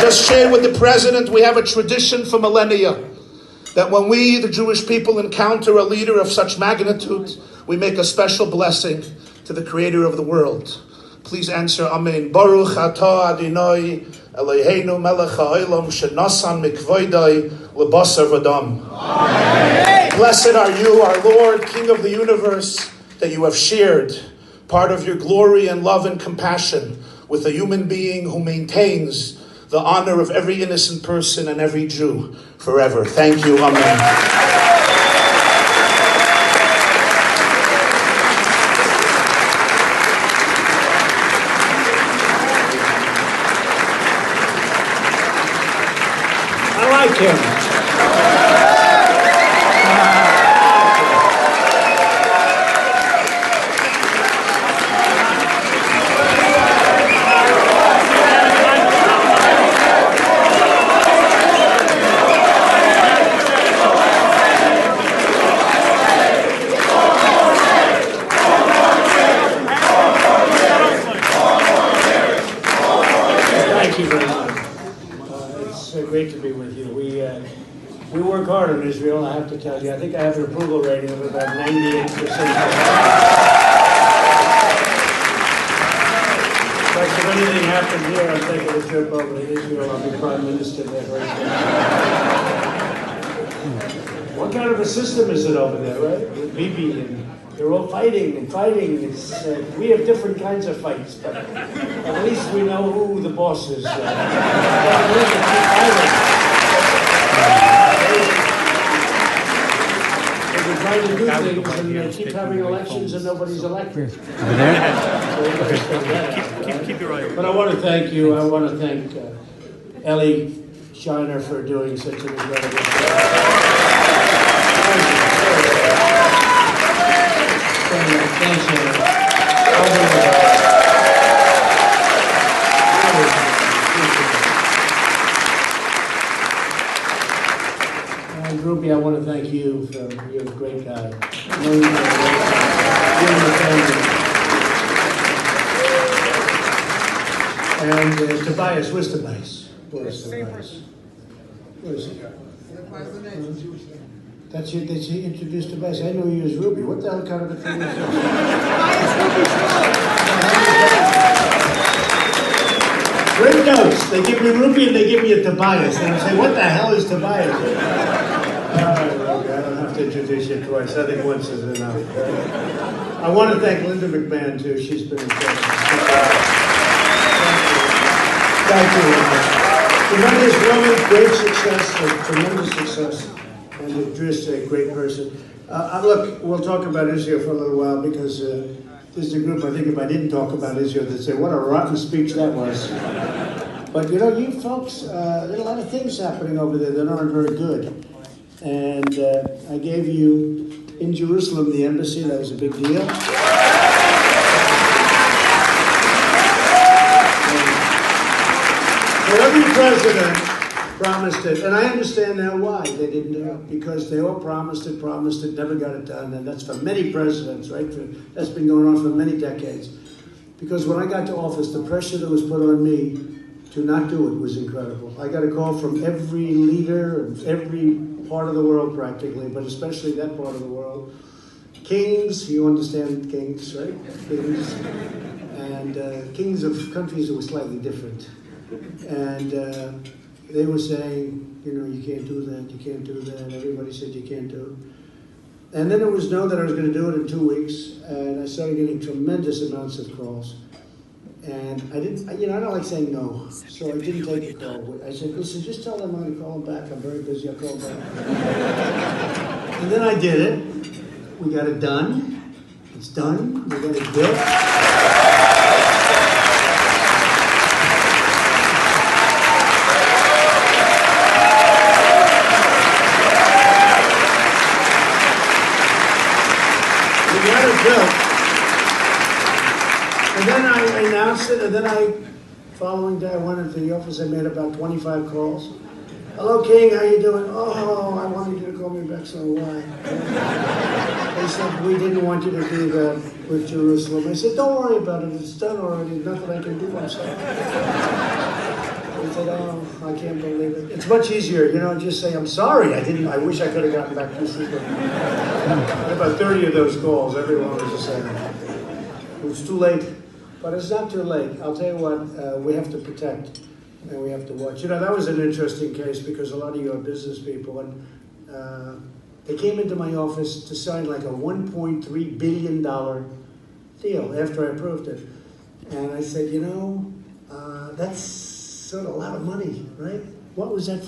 just shared with the president, we have a tradition for millennia that when we, the Jewish people, encounter a leader of such magnitude, we make a special blessing to the creator of the world. Please answer, Amen. Baruch atah Adonai Eloheinu melech ha'olam shenasan mikvoidai lebasar v'dam. Blessed are you, our Lord, King of the universe, that you have shared part of your glory and love and compassion with a human being who maintains the honor of every innocent person and every Jew forever. Thank you. Amen. I like him. Great to be with you. We work hard in Israel, I have to tell you. I think I have an approval rating of about 98%. Like if anything happened here, I'm taking a trip over to Israel. I'll be Prime Minister there very soon. What kind of a system is it over there, right? With Bibi and they're all fighting and fighting. It's, we have different kinds of fights, but at least we know who the boss is. They try to do things and keep having elections and nobody's elected. Keep your eye open. But I want to thank you. I want to thank Ellie Shiner for doing such an incredible job. Thanks, and Ruby, I want to thank you for you're a great guy. And Tobias, where's Tobias? Where's Tobias? Where is he? That's it. Did she introduce Tobias? I know you as Ruby. What the hell kind of a thing is this? Great notes. They give me Ruby and they give me a Tobias. And I say, what the hell is Tobias? All right, Ruby, I don't have to introduce you twice. I think once is enough. I want to thank Linda McMahon, too. She's been incredible. Thank you, Linda. Tremendous woman, great success, tremendous success. And just a great person. Look, we'll talk about Israel for a little while because there's a group, I think if I didn't talk about Israel, they'd say, what a rotten speech that was. But you know, you folks, there are a lot of things happening over there that aren't very good. And I gave you, in Jerusalem, the embassy, that was a big deal. For every president, promised it, and I understand now why they didn't do it, because they all promised it, never got it done, and that's for many presidents, right? That's been going on for many decades. Because when I got to office, the pressure that was put on me to not do it was incredible. I got a call from every leader of every part of the world practically, but especially that part of the world. Kings, you understand kings, right? Kings. And kings of countries that were slightly different. And they were saying, you know, you can't do that, you can't do that. Everybody said you can't do it. And then it was known that I was going to do it in 2 weeks, and I started getting tremendous amounts of calls. And I didn't, you know, I don't like saying no, so I didn't take the call. I said, listen, just tell them I'm going to call them back. I'm very busy, I'll call them back. And then I did it. We got it done. It's done. We got it built. And then I announced it, and then following day, I went into the office, I made about 25 calls. Hello, King, how you doing? Oh, I wanted you to call me back, so why? They said, we didn't want you to do that with Jerusalem. I said, don't worry about it, it's done already, nothing I can do, I'm sorry. He said, oh, I can't believe it. It's much easier, you know, just say, I'm sorry, I wish I could have gotten back to you sooner. About 30 of those calls, everyone was the same. It was too late, but it's not too late. I'll tell you what, we have to protect and we have to watch. You know, that was an interesting case because a lot of you are business people, and they came into my office to sign like a $1.3 billion deal after I approved it. And I said, you know, that's sort of a lot of money, right? What was that for?